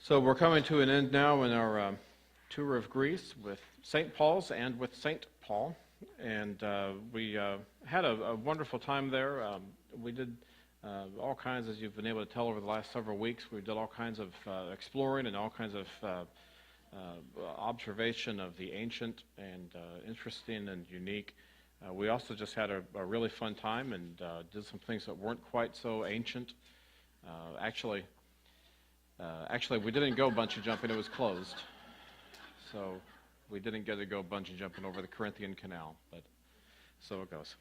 So we're coming to an end now in our tour of Greece with St. Paul's and with St. Paul. And we had a wonderful time there. We did all kinds, as you've been able to tell over the last several weeks, we did all kinds of exploring and all kinds of observation of the ancient and interesting and unique. We also just had a really fun time and did some things that weren't quite so ancient. Actually, we didn't go bungee jumping. It was closed. So we didn't get to go bungee jumping over the Corinthian Canal, but so it goes.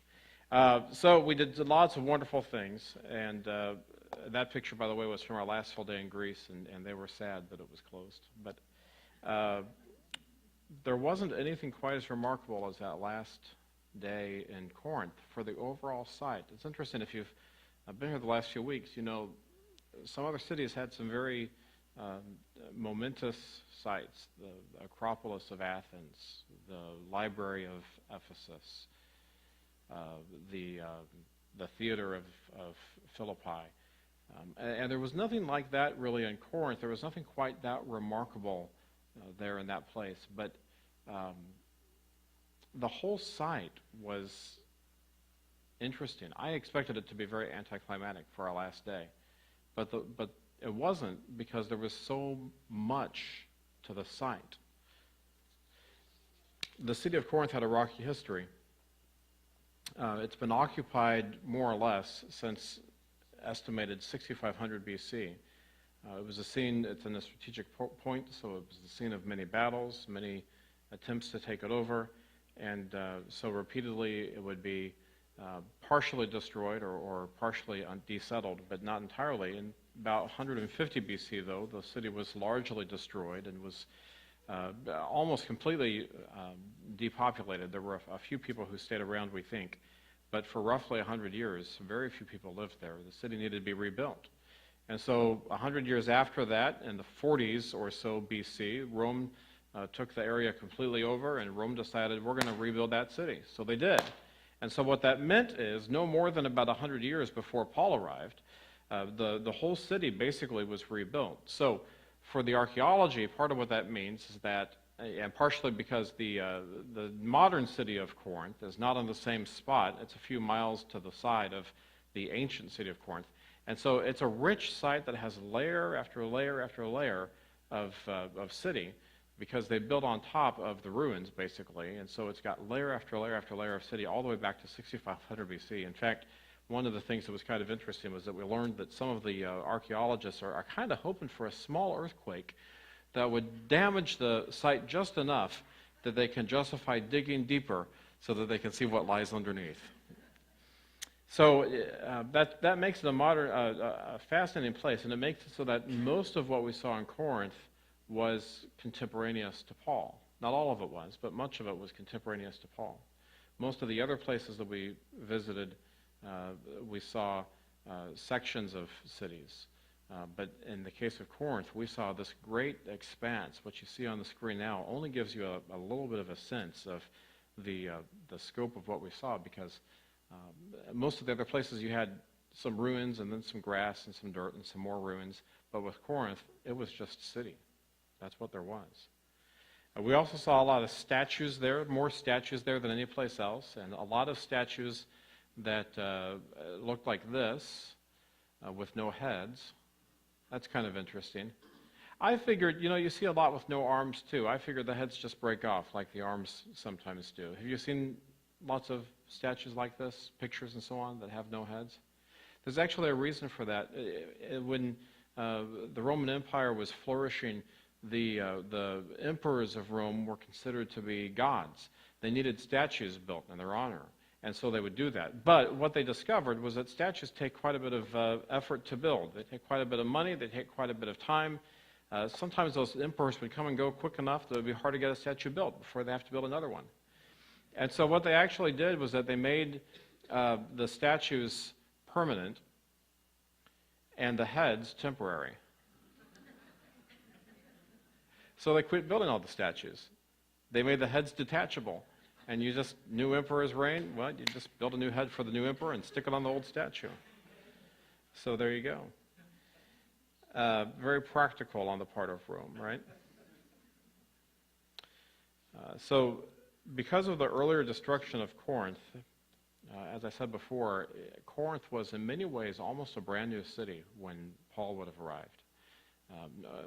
So we did lots of wonderful things, and that picture, by the way, was from our last full day in Greece, and they were sad that it was closed. But there wasn't anything quite as remarkable as that last day in Corinth for the overall site. It's interesting, if you've been here the last few weeks, you know, some other cities had some very momentous sites: the Acropolis of Athens, the Library of Ephesus, the theater of Philippi. And there was nothing like that really in Corinth. There was nothing quite that remarkable there in that place. But the whole site was interesting. I expected it to be very anticlimactic for our last day. But it wasn't, because there was so much to the site. The city of Corinth had a rocky history. It's been occupied more or less since estimated 6500 BC. It was a scene, it's in a strategic point, so it was the scene of many battles, many attempts to take it over, and so repeatedly it would be partially destroyed or partially desettled, but not entirely. In about 150 BC, though, the city was largely destroyed and was almost completely depopulated. There were a few people who stayed around, we think, but for roughly 100 years, very few people lived there. The city needed to be rebuilt. And so 100 years after that, in the 40s or so BC, Rome took the area completely over, and Rome decided, we're going to rebuild that city. So they did. And so what that meant is, no more than about 100 years before Paul arrived, the whole city basically was rebuilt. So for the archaeology, part of what that means is that, and partially because the modern city of Corinth is not on the same spot, it's a few miles to the side of the ancient city of Corinth. And so it's a rich site that has layer after layer after layer of city, because they built on top of the ruins, basically. And so it's got layer after layer after layer of city all the way back to 6500 BC. In fact, one of the things that was kind of interesting was that we learned that some of the archaeologists are kind of hoping for a small earthquake that would damage the site just enough that they can justify digging deeper so that they can see what lies underneath. So that makes it a fascinating place, and it makes it so that most of what we saw in Corinth was contemporaneous to Paul. Not all of it was, but much of it was contemporaneous to Paul. Most of the other places that we visited, we saw sections of cities. But in the case of Corinth, we saw this great expanse. What you see on the screen now only gives you a little bit of a sense of the scope of what we saw, because most of the other places you had some ruins and then some grass and some dirt and some more ruins. But with Corinth, it was just city. That's what there was. We also saw a lot of statues there, more statues there than any place else, and a lot of statues that looked like this with no heads. That's kind of interesting. I figured, you see a lot with no arms too. I figured the heads just break off like the arms sometimes do. Have you seen lots of statues like this, pictures and so on, that have no heads? There's actually a reason for that. When the Roman Empire was flourishing, the emperors of Rome were considered to be gods. They needed statues built in their honor, and so they would do that. But what they discovered was that statues take quite a bit of effort to build. They take quite a bit of money. They take quite a bit of time. Sometimes those emperors would come and go quick enough that it would be hard to get a statue built before they have to build another one. And so what they actually did was that they made the statues permanent and the heads temporary. So they quit building all the statues. They made the heads detachable. And you just, new emperor's reign, well, you just build a new head for the new emperor and stick it on the old statue. So there you go. Very practical on the part of Rome, right? So because of the earlier destruction of Corinth, as I said before, Corinth was in many ways almost a brand new city when Paul would have arrived.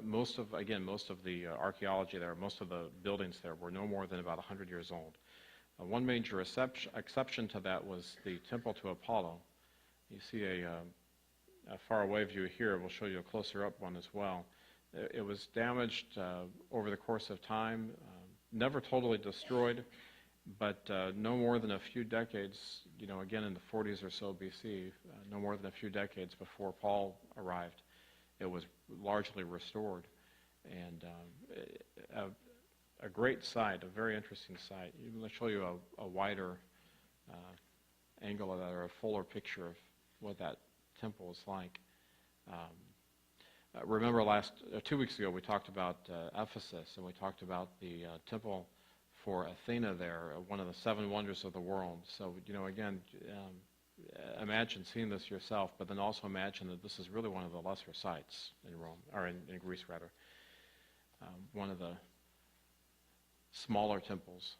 Most of the archaeology there, most of the buildings there were no more than about 100 years old. One major exception to that was the temple to Apollo. You see a far-away view here. We'll show you a closer-up one as well. It was damaged over the course of time, never totally destroyed, but no more than a few decades, again in the 40s or so BC, no more than a few decades before Paul arrived, it was largely restored. And a great site, a very interesting site. Let me show you a wider angle of that, or a fuller picture of what that temple is like. Remember 2 weeks ago we talked about Ephesus, and we talked about the temple for Athena there, one of the 7 wonders of the world. So, again, imagine seeing this yourself, but then also imagine that this is really one of the lesser sites in Rome, or in Greece rather. One of the smaller temples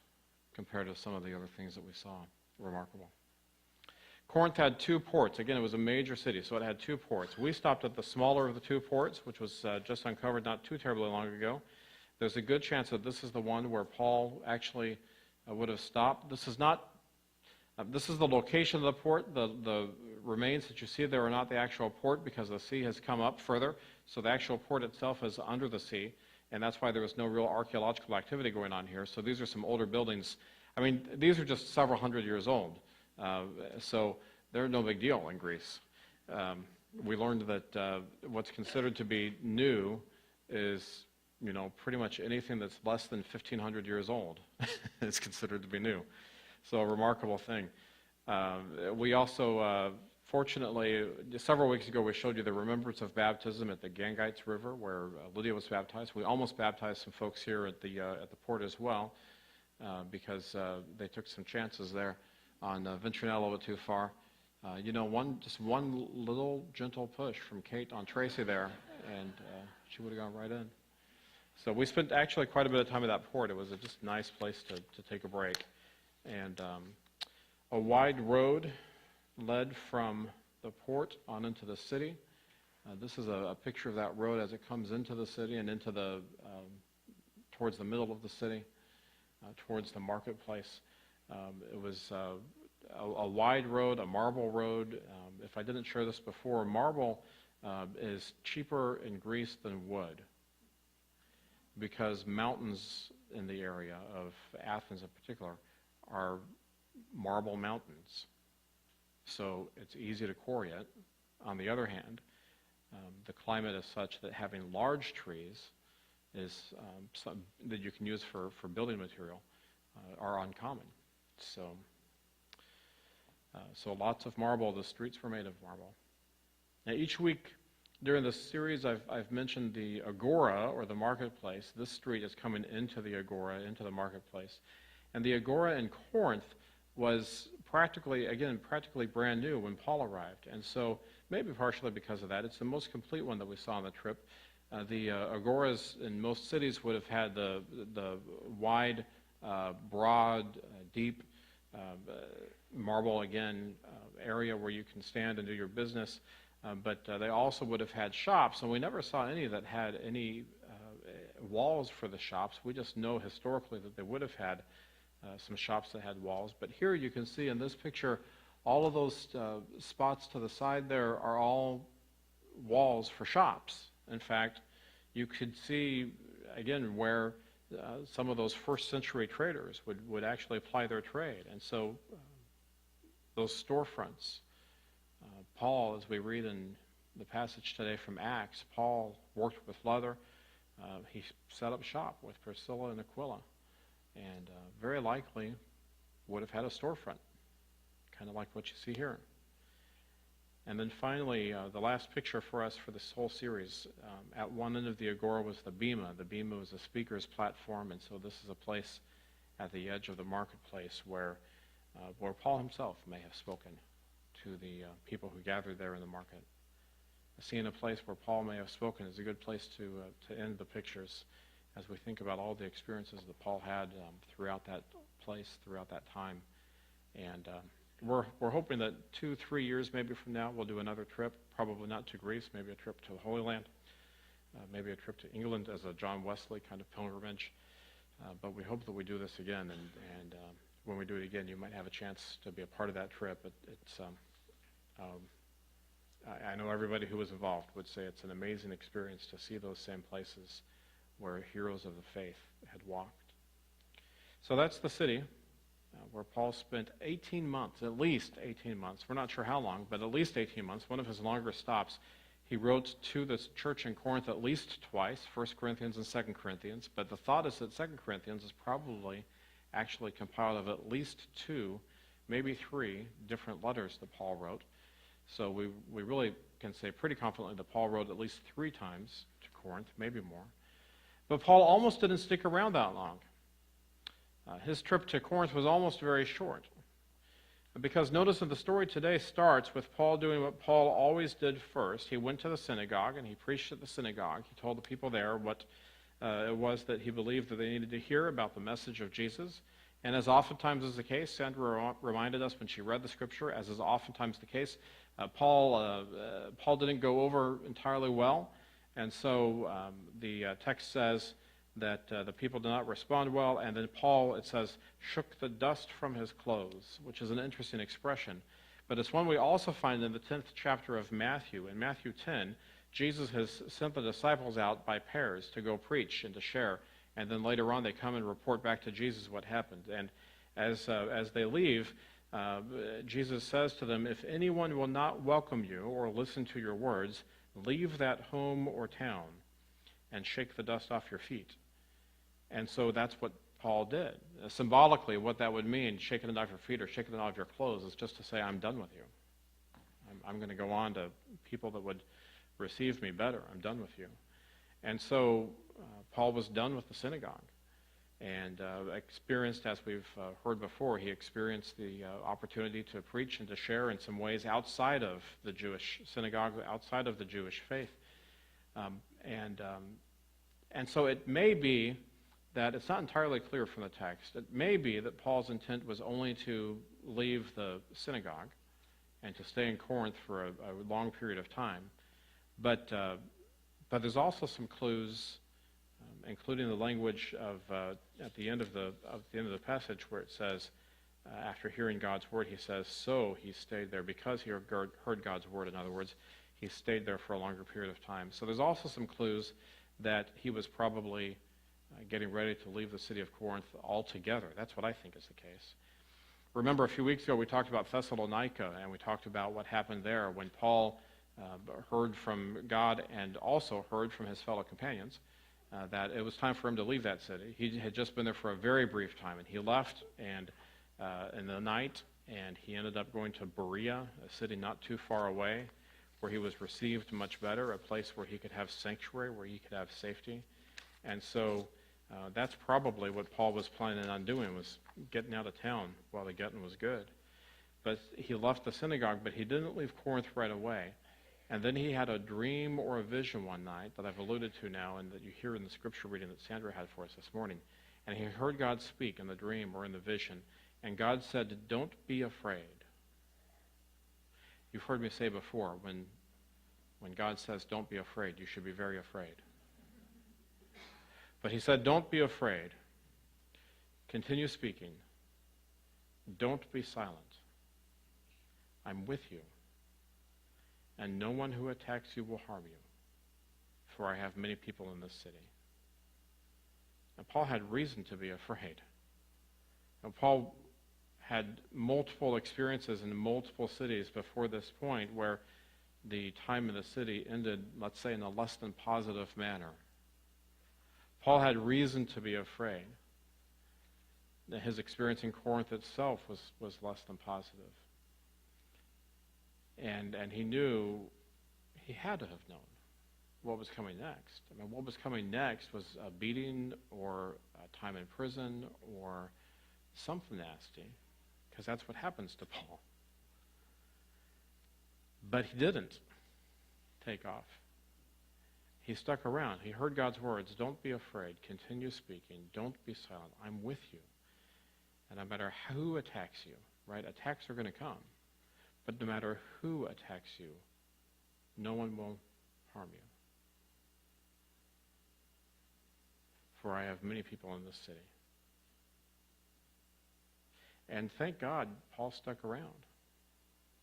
compared to some of the other things that we saw. Remarkable. Corinth had 2 ports. Again, it was a major city, so it had 2 ports. We stopped at the smaller of the 2 ports, which was just uncovered not too terribly long ago. There's a good chance that this is the one where Paul actually would have stopped. This is the location of the port. The remains that you see there are not the actual port because the sea has come up further. So the actual port itself is under the sea, and that's why there was no real archaeological activity going on here. So these are some older buildings. I mean, these are just several hundred years old. So they're no big deal in Greece. We learned that what's considered to be new is, pretty much anything that's less than 1,500 years old is considered to be new. So a remarkable thing. We also, fortunately, several weeks ago we showed you the remembrance of baptism at the Gangites River where Lydia was baptized. We almost baptized some folks here at the port as well because they took some chances there on venturing out a little bit too far. Just one little gentle push from Kate on Tracy there, and she would have gone right in. So we spent actually quite a bit of time at that port. It was just a nice place to take a break. And a wide road led from the port on into the city. This is a picture of that road as it comes into the city and into towards the middle of the city, towards the marketplace. It was a wide road, a marble road. If I didn't share this before, marble is cheaper in Greece than wood because mountains in the area of Athens in particular are marble mountains. So it's easy to quarry it. On the other hand, the climate is such that having large trees is that you can use for building material are uncommon. So lots of marble. The streets were made of marble. Now each week during this series I've mentioned the agora, or the marketplace. This street is coming into the agora, into the marketplace. And the agora in Corinth was practically brand new when Paul arrived. And so maybe partially because of that, it's the most complete one that we saw on the trip. The agoras in most cities would have had the wide, broad, deep marble, again, area where you can stand and do your business. But they also would have had shops, and we never saw any that had any walls for the shops. We just know historically that they would have had some shops that had walls. But here you can see in this picture, all of those spots to the side there are all walls for shops. In fact, you could see, again, where some of those first century traders would actually apply their trade. And so those storefronts, Paul, as we read in the passage today from Acts, Paul worked with leather. He set up shop with Priscilla and Aquila, and very likely would have had a storefront, kind of like what you see here. And then finally, the last picture for us for this whole series, at one end of the agora was the bema. The bema was a speaker's platform, and so this is a place at the edge of the marketplace where Paul himself may have spoken to the people who gathered there in the market. seeing a place where Paul may have spoken is a good place to end the pictures as we think about all the experiences that Paul had throughout that place, throughout that time. And we're hoping that 2-3 years maybe from now we'll do another trip, probably not to Greece, maybe a trip to the Holy Land, maybe a trip to England as a John Wesley kind of pilgrimage. But we hope that we do this again, and when we do it again, you might have a chance to be a part of that trip. I know everybody who was involved would say it's an amazing experience to see those same places where heroes of the faith had walked. So that's the city where Paul spent 18 months, at least 18 months. We're not sure how long, but at least 18 months, one of his longer stops. He wrote to this church in Corinth at least twice, 1 Corinthians and 2 Corinthians, but the thought is that 2 Corinthians is probably actually compiled of at least 2, maybe 3 different letters that Paul wrote. So we really can say pretty confidently that Paul wrote at least 3 times to Corinth, maybe more. But Paul almost didn't stick around that long. His trip to Corinth was almost very short. Because notice that the story today starts with Paul doing what Paul always did first. He went to the synagogue and he preached at the synagogue. He told the people there what it was that he believed that they needed to hear about the message of Jesus. And as oftentimes is the case, Sandra reminded us when she read the scripture, as is oftentimes the case, Paul didn't go over entirely well. And so the text says that the people did not respond well, and then Paul, it says, shook the dust from his clothes, which is an interesting expression. But it's one we also find in the 10th chapter of Matthew. In Matthew 10, Jesus has sent the disciples out by pairs to go preach and to share, and then later on they come and report back to Jesus what happened. And as they leave, Jesus says to them, if anyone will not welcome you or listen to your words, leave that home or town and shake the dust off your feet. And so that's what Paul did. Symbolically, what that would mean, shaking it off your feet or shaking it off your clothes, is just to say, I'm done with you. I'm going to go on to people that would receive me better. I'm done with you. And so Paul was done with the synagogue and experienced, as we've heard before, he experienced the opportunity to preach and to share in some ways outside of the Jewish synagogue, outside of the Jewish faith. And so it may be that it's not entirely clear from the text. It may be that Paul's intent was only to leave the synagogue and to stay in Corinth for a long period of time. But there's also some clues, including the language of at the end of the the passage where it says, after hearing God's word, he says, so he stayed there because he heard God's word. In other words, he stayed there for a longer period of time. So there's also some clues that he was probably getting ready to leave the city of Corinth altogether. That's what I think is the case. Remember, a few weeks ago we talked about Thessalonica, and we talked about what happened there when Paul heard from God and also heard from his fellow companions that it was time for him to leave that city. He had just been there for a very brief time, and he left and in the night, and he ended up going to Berea, a city not too far away, where he was received much better, a place where he could have sanctuary, where he could have safety. And so that's probably what Paul was planning on doing, was getting out of town while the getting was good. But he left the synagogue, but he didn't leave Corinth right away. And then he had a dream or a vision one night that I've alluded to now and that you hear in the scripture reading that Sandra had for us this morning. And he heard God speak in the dream or in the vision. And God said, don't be afraid. You've heard me say before, when God says, don't be afraid, you should be very afraid. But he said, don't be afraid. Continue speaking. Don't be silent. I'm with you. And no one who attacks you will harm you, for I have many people in this city. And Paul had reason to be afraid. Now, Paul had multiple experiences in multiple cities before this point where the time in the city ended, let's say, in a less than positive manner. Paul had reason to be afraid. His experience in Corinth itself was less than positive. And he knew, he had to have known what was coming next. I mean, what was coming next was a beating or a time in prison or something nasty, because that's what happens to Paul. But he didn't take off. He stuck around. He heard God's words. Don't be afraid. Continue speaking. Don't be silent. I'm with you. And no matter who attacks you, right? Attacks are going to come. But no matter who attacks you, no one will harm you. For I have many people in this city. And thank God Paul stuck around.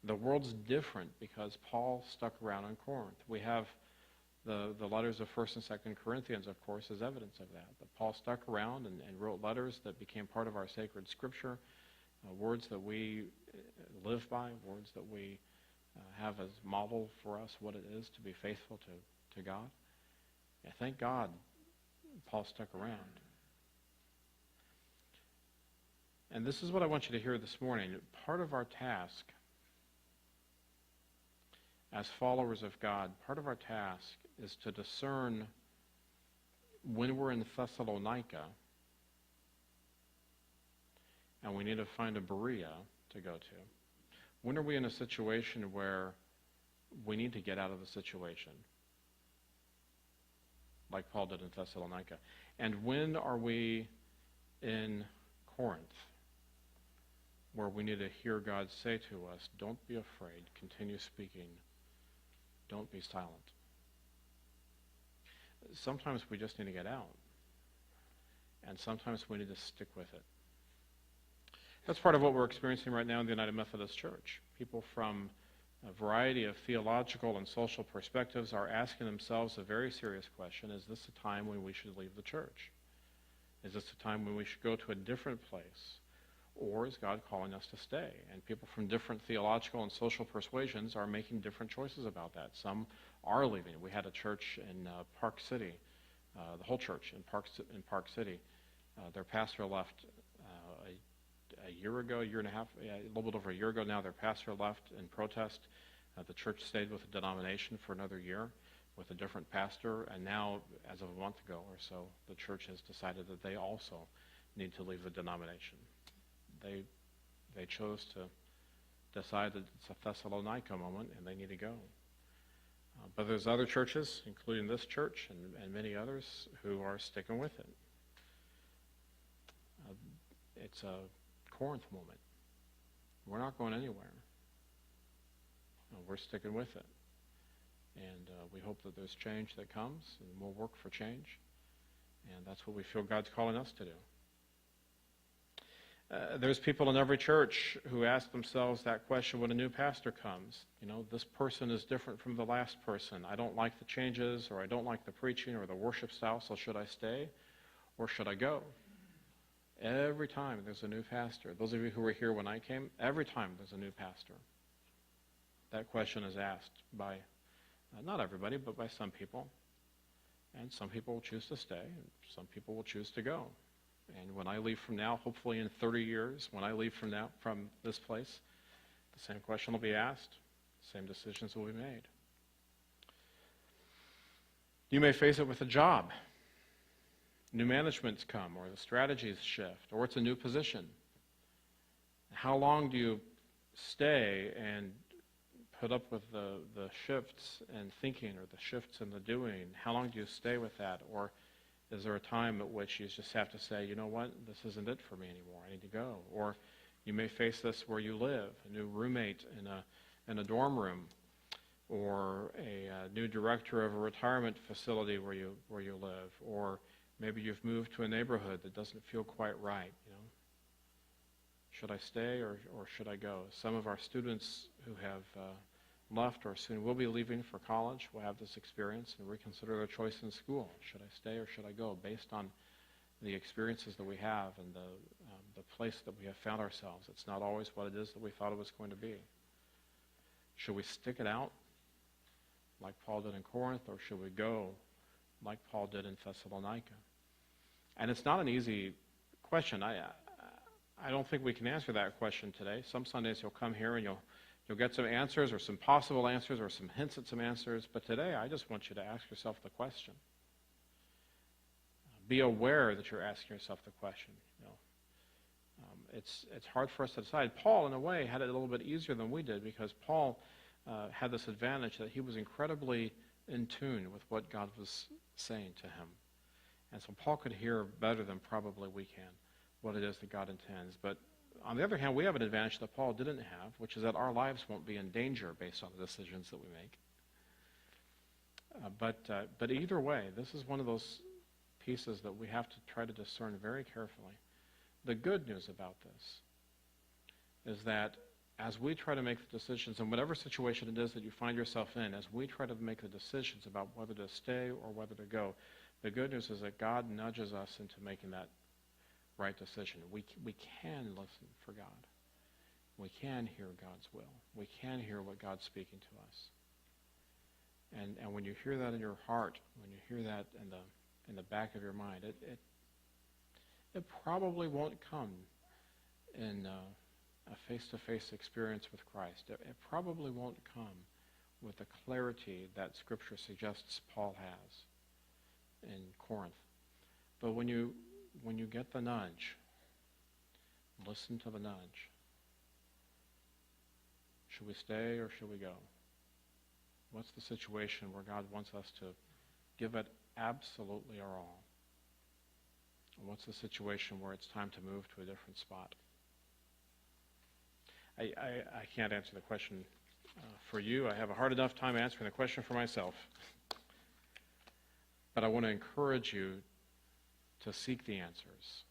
The world's different because Paul stuck around in Corinth. We have the letters of 1st and 2nd Corinthians, of course, as evidence of that. But Paul stuck around and wrote letters that became part of our sacred scripture, words that we live by, words that we have as model for us what it is to be faithful to God. Yeah, thank God Paul stuck around. And this is what I want you to hear this morning. Part of our task as followers of God, part of our task is to discern when we're in Thessalonica and we need to find a Berea to go to. When are we in a situation where we need to get out of the situation, like Paul did in Thessalonica? And when are we in Corinth, where we need to hear God say to us, don't be afraid, continue speaking, don't be silent? Sometimes we just need to get out, and sometimes we need to stick with it. That's part of what we're experiencing right now in the United Methodist Church. People from a variety of theological and social perspectives are asking themselves a very serious question: is this a time when we should leave the church? Is this a time when we should go to a different place? Or is God calling us to stay? And people from different theological and social persuasions are making different choices about that. Some are leaving. We had a church in Park City, the whole church in Park City. Their pastor left a year ago, a little bit over a year ago now. Their pastor left in protest. The church stayed with the denomination for another year with a different pastor. And now, as of a month ago or so, the church has decided that they also need to leave the denomination. They chose to decide that it's a Thessalonica moment and they need to go. But there's other churches, including this church and many others, who are sticking with it. It's a Corinth moment. We're not going anywhere. We're sticking with it. And we hope that there's change that comes, and we'll work for change. And that's what we feel God's calling us to do. There's people in every church who ask themselves that question when a new pastor comes. You know, this person is different from the last person. I don't like the changes, or I don't like the preaching or the worship style, so should I stay or should I go? Every time there's a new pastor, those of you who were here when I came, every time there's a new pastor, that question is asked by, not everybody, but by some people. And some people will choose to stay, and some people will choose to go. And when I leave from now, hopefully in 30 years, when I leave from this place, the same question will be asked, the same decisions will be made. You may face it with a job. New managements come, or the strategies shift, or it's a new position. How long do you stay and put up with the shifts in thinking or the shifts in the doing? How long do you stay with that? Or is there a time at which you just have to say, you know what, this isn't it for me anymore, I need to go? Or you may face this where you live, a new roommate in a dorm room, or a new director of a retirement facility where you live, or maybe you've moved to a neighborhood that doesn't feel quite right. You know, should I stay or should I go? Some of our students who have left or soon will be leaving for college will have this experience and reconsider their choice in school. Should I stay or should I go? Based on the experiences that we have and the place that we have found ourselves. It's not always what it is that we thought it was going to be. Should we stick it out like Paul did in Corinth, or should we go like Paul did in Thessalonica? And it's not an easy question. I don't think we can answer that question today. Some Sundays you'll come here and you'll get some answers or some possible answers or some hints at some answers. But today I just want you to ask yourself the question. Be aware that you're asking yourself the question. You know, it's hard for us to decide. Paul, in a way, had it a little bit easier than we did, because Paul had this advantage that he was incredibly in tune with what God was saying to him. And so Paul could hear better than probably we can what it is that God intends. But on the other hand, we have an advantage that Paul didn't have, which is that our lives won't be in danger based on the decisions that we make. But either way, this is one of those pieces that we have to try to discern very carefully. The good news about this is that as we try to make the decisions, in whatever situation it is that you find yourself in, as we try to make the decisions about whether to stay or whether to go, the good news is that God nudges us into making that right decision. We can listen for God. We can hear God's will. We can hear what God's speaking to us. And when you hear that in your heart, when you hear that in the back of your mind, it probably won't come in a face-to-face experience with Christ. It probably won't come with the clarity that Scripture suggests Paul has in Corinth. But when you get the nudge, listen to the nudge. Should we stay or should we go? What's the situation where God wants us to give it absolutely our all? And what's the situation where it's time to move to a different spot? I can't answer the question for you. I have a hard enough time answering the question for myself. But I want to encourage you to seek the answers.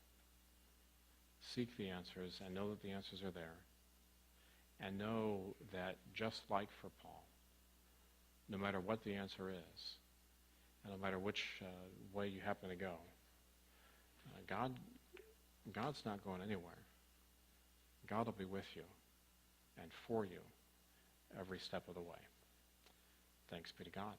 Seek the answers and know that the answers are there. And know that just like for Paul, no matter what the answer is, and no matter which way you happen to go, God's not going anywhere. God will be with you and for you every step of the way. Thanks be to God.